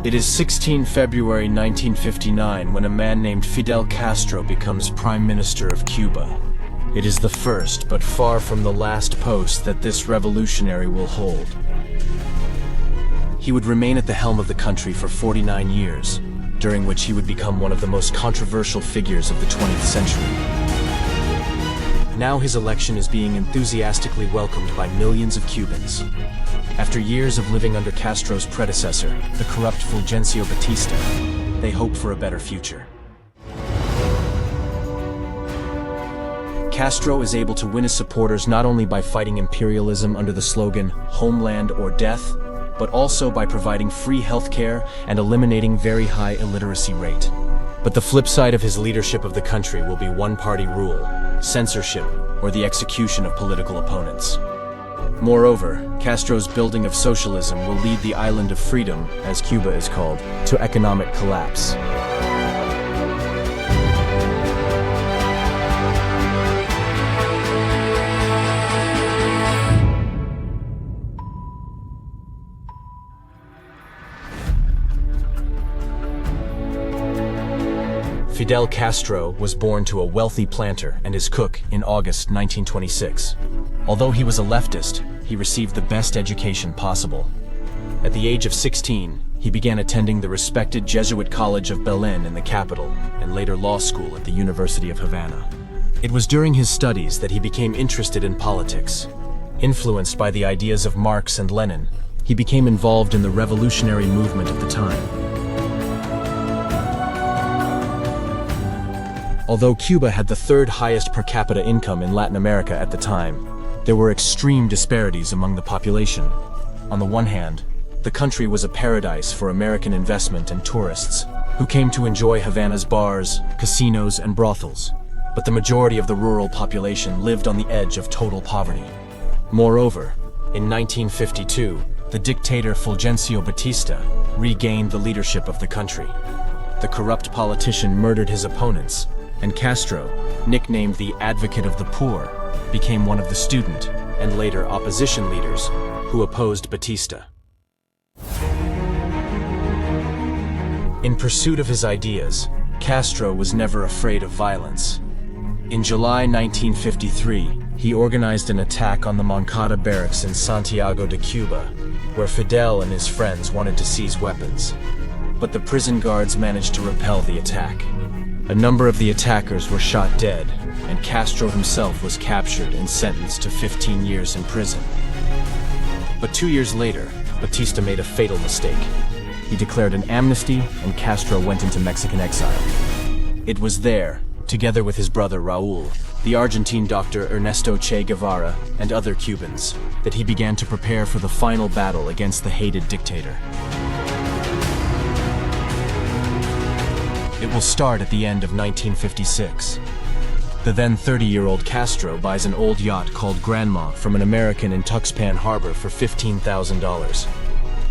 It is 16 February 1959 when a man named Fidel Castro becomes Prime Minister of Cuba. It is the first, but far from the last post that this revolutionary will hold. He would remain at the helm of the country for 49 years, during which he would become one of the most controversial figures of the 20th century. Now his election is being enthusiastically welcomed by millions of Cubans. After years of living under Castro's predecessor, the corrupt Fulgencio Batista, they hope for a better future. Castro is able to win his supporters not only by fighting imperialism under the slogan, "Homeland or Death," but also by providing free healthcare and eliminating very high illiteracy rate. But the flip side of his leadership of the country will be one-party rule, censorship, or the execution of political opponents. Moreover, Castro's building of socialism will lead the island of freedom, as Cuba is called, to economic collapse. Fidel Castro was born to a wealthy planter and his cook in August 1926. Although he was a leftist, he received the best education possible. At the age of 16, he began attending the respected Jesuit College of Belen in the capital, and later law school at the University of Havana. It was during his studies that he became interested in politics. Influenced by the ideas of Marx and Lenin, he became involved in the revolutionary movement of the time. Although Cuba had the third highest per capita income in Latin America at the time, there were extreme disparities among the population. On the one hand, the country was a paradise for American investment and tourists, who came to enjoy Havana's bars, casinos, and brothels. But the majority of the rural population lived on the edge of total poverty. Moreover, in 1952, the dictator Fulgencio Batista regained the leadership of the country. The corrupt politician murdered his opponents, and Castro, nicknamed the Advocate of the Poor, became one of the student and later opposition leaders who opposed Batista. In pursuit of his ideas, Castro was never afraid of violence. In July 1953, he organized an attack on the Moncada barracks in Santiago de Cuba, where Fidel and his friends wanted to seize weapons. But the prison guards managed to repel the attack. A number of the attackers were shot dead, and Castro himself was captured and sentenced to 15 years in prison. But 2 years later, Batista made a fatal mistake. He declared an amnesty, and Castro went into Mexican exile. It was there, together with his brother Raúl, the Argentine doctor Ernesto Che Guevara, and other Cubans, that he began to prepare for the final battle against the hated dictator. It will start at the end of 1956. The then 30-year-old Castro buys an old yacht called Grandma from an American in Tuxpan Harbor for $15,000.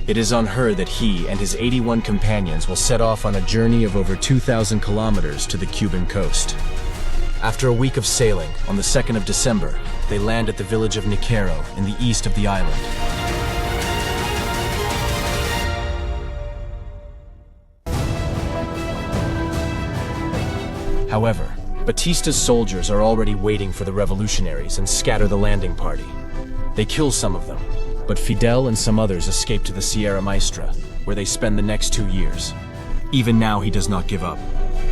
It is on her that he and his 81 companions will set off on a journey of over 2,000 kilometers to the Cuban coast. After a week of sailing, on the 2nd of December, they land at the village of Niquero in the east of the island. However, Batista's soldiers are already waiting for the revolutionaries and scatter the landing party. They kill some of them, but Fidel and some others escape to the Sierra Maestra, where they spend the next 2 years. Even now, he does not give up.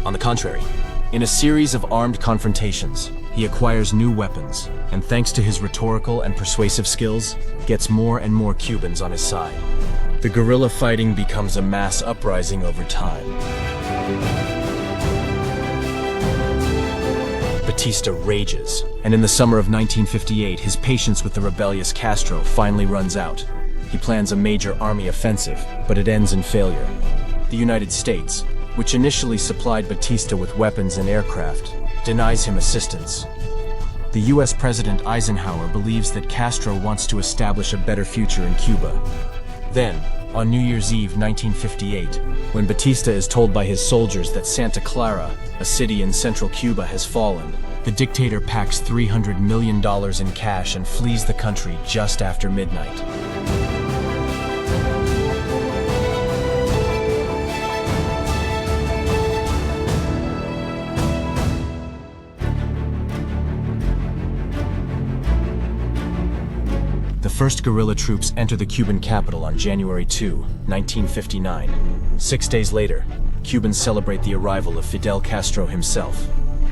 On the contrary, in a series of armed confrontations, he acquires new weapons, and thanks to his rhetorical and persuasive skills, gets more and more Cubans on his side. The guerrilla fighting becomes a mass uprising over time. Batista rages, and in the summer of 1958, his patience with the rebellious Castro finally runs out. He plans a major army offensive, but it ends in failure. The United States, which initially supplied Batista with weapons and aircraft, denies him assistance. The US President Eisenhower believes that Castro wants to establish a better future in Cuba. Then, on New Year's Eve 1958, when Batista is told by his soldiers that Santa Clara, a city in central Cuba, has fallen, the dictator packs $300 million in cash and flees the country just after midnight. first guerrilla troops enter the Cuban capital on January 2, 1959. 6 days later, Cubans celebrate the arrival of Fidel Castro himself.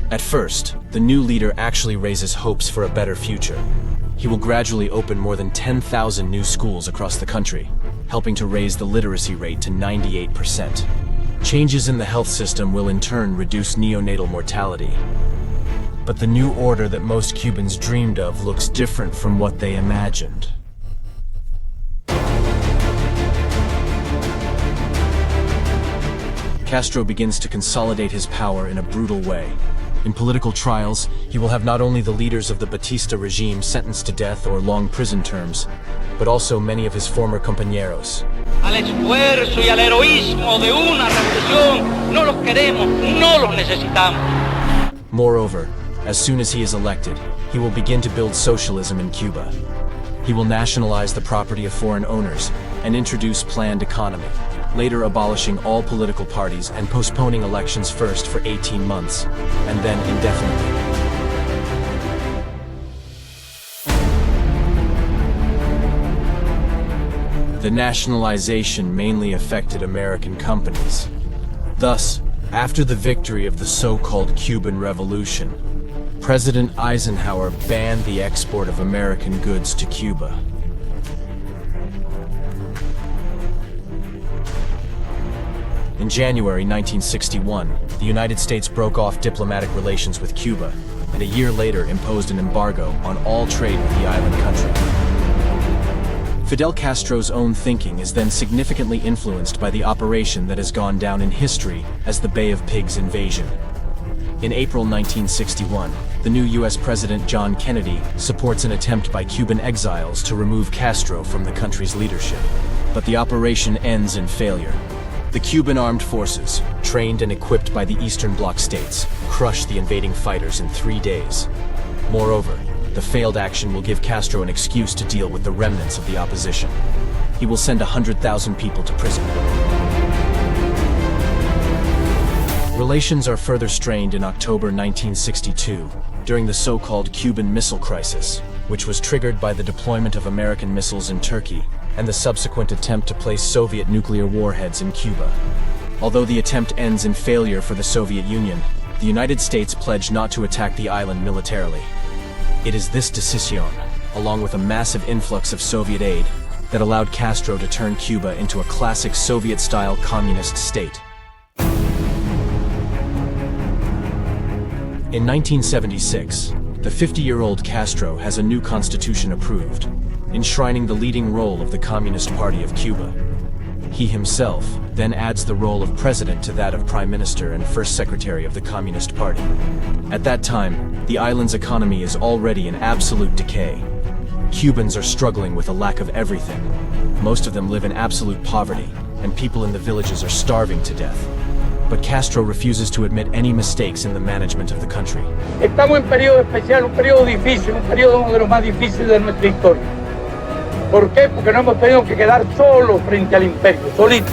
At first, the new leader actually raises hopes for a better future. He will gradually open more than 10,000 new schools across the country, helping to raise the literacy rate to 98%. Changes in the health system will in turn reduce neonatal mortality. But the new order that most Cubans dreamed of looks different from what they imagined. Castro begins to consolidate his power in a brutal way. In political trials, he will have not only the leaders of the Batista regime sentenced to death or long prison terms, but also many of his former compañeros. Al esfuerzo y al heroísmo de una revolución, no los queremos, no los necesitamos. Moreover, as soon as he is elected, he will begin to build socialism in Cuba. He will nationalize the property of foreign owners and introduce planned economy, later abolishing all political parties and postponing elections first for 18 months, and then indefinitely. The nationalization mainly affected American companies. Thus, after the victory of the so-called Cuban Revolution, President Eisenhower banned the export of American goods to Cuba. In January 1961, the United States broke off diplomatic relations with Cuba, and a year later imposed an embargo on all trade with the island country. Fidel Castro's own thinking is then significantly influenced by the operation that has gone down in history as the Bay of Pigs invasion. In April 1961, the new U.S. President John Kennedy supports an attempt by Cuban exiles to remove Castro from the country's leadership. But the operation ends in failure. The Cuban armed forces, trained and equipped by the Eastern Bloc states, crush the invading fighters in 3 days. Moreover, the failed action will give Castro an excuse to deal with the remnants of the opposition. He will send 100,000 people to prison. Relations are further strained in October 1962, during the so-called Cuban Missile Crisis, which was triggered by the deployment of American missiles in Turkey and the subsequent attempt to place Soviet nuclear warheads in Cuba. Although the attempt ends in failure for the Soviet Union, the United States pledged not to attack the island militarily. It is this decision, along with a massive influx of Soviet aid, that allowed Castro to turn Cuba into a classic Soviet-style communist state. In 1976, the 50-year-old Castro has a new constitution approved, enshrining the leading role of the Communist Party of Cuba. He himself then adds the role of president to that of prime minister and first secretary of the Communist Party. At that time, the island's economy is already in absolute decay. Cubans are struggling with a lack of everything. Most of them live in absolute poverty, and people in the villages are starving to death. But Castro refuses to admit any mistakes in the management of the country. Estamos en periodo especial, un periodo difícil, un periodo uno de los más difíciles de nuestra historia. ¿Por qué? Porque no hemos tenido que quedar solos frente al imperio, solitos.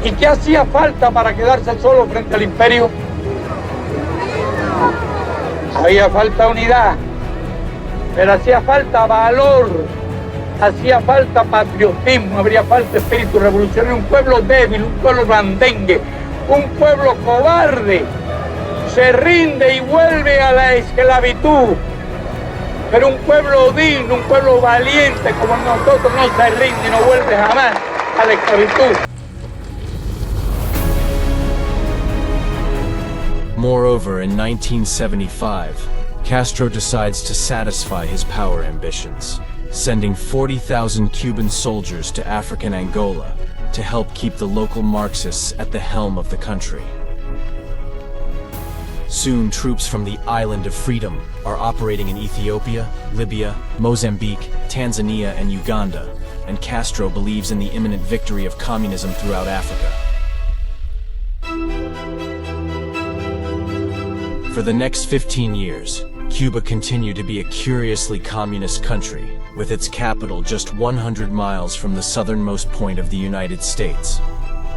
¿Y qué hacía falta para quedarse solos frente al imperio? Había falta unidad, pero hacía falta valor, hacía falta patriotismo, habría falta espíritu revolucionario. Un pueblo débil, un pueblo blandengue, un pueblo cobarde, se rinde y vuelve a la esclavitud. Pero un pueblo digno, un pueblo valiente como nosotros no se rinde y no vuelve jamás a la esclavitud. Moreover, in 1975, Castro decides to satisfy his power ambitions, sending 40,000 Cuban soldiers to African Angola to help keep the local Marxists at the helm of the country. Soon, troops from the Island of Freedom are operating in Ethiopia, Libya, Mozambique, Tanzania, and Uganda, and Castro believes in the imminent victory of communism throughout Africa. For the next 15 years, Cuba continued to be a curiously communist country, with its capital just 100 miles from the southernmost point of the United States.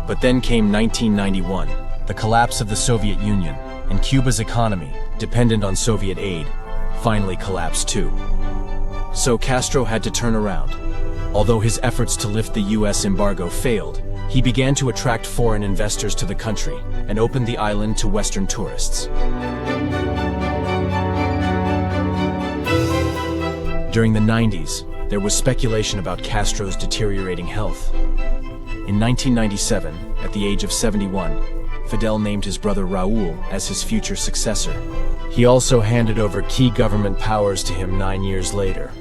But then came 1991, the collapse of the Soviet Union, and Cuba's economy, dependent on Soviet aid, finally collapsed too. So Castro had to turn around. Although his efforts to lift the US embargo failed, he began to attract foreign investors to the country and opened the island to Western tourists. During the 90s, there was speculation about Castro's deteriorating health. In 1997, at the age of 71, Fidel named his brother Raúl as his future successor. He also handed over key government powers to him 9 years later.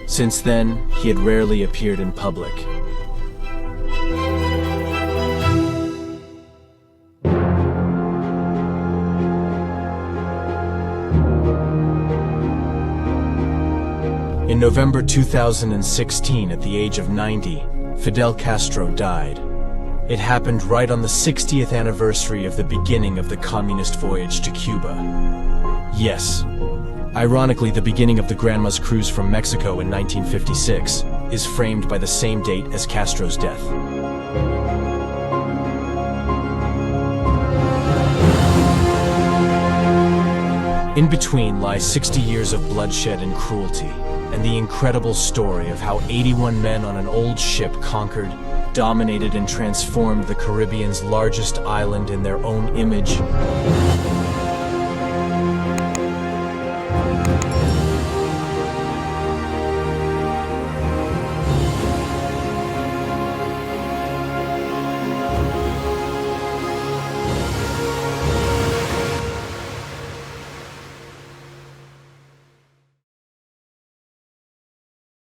Since then, he had rarely appeared in public. In November 2016, at the age of 90, Fidel Castro died. It happened right on the 60th anniversary of the beginning of the communist voyage to Cuba. Yes. Ironically, the beginning of the Granma's cruise from Mexico in 1956 is framed by the same date as Castro's death. In between lie 60 years of bloodshed and cruelty, and the incredible story of how 81 men on an old ship conquered, dominated, and transformed the Caribbean's largest island in their own image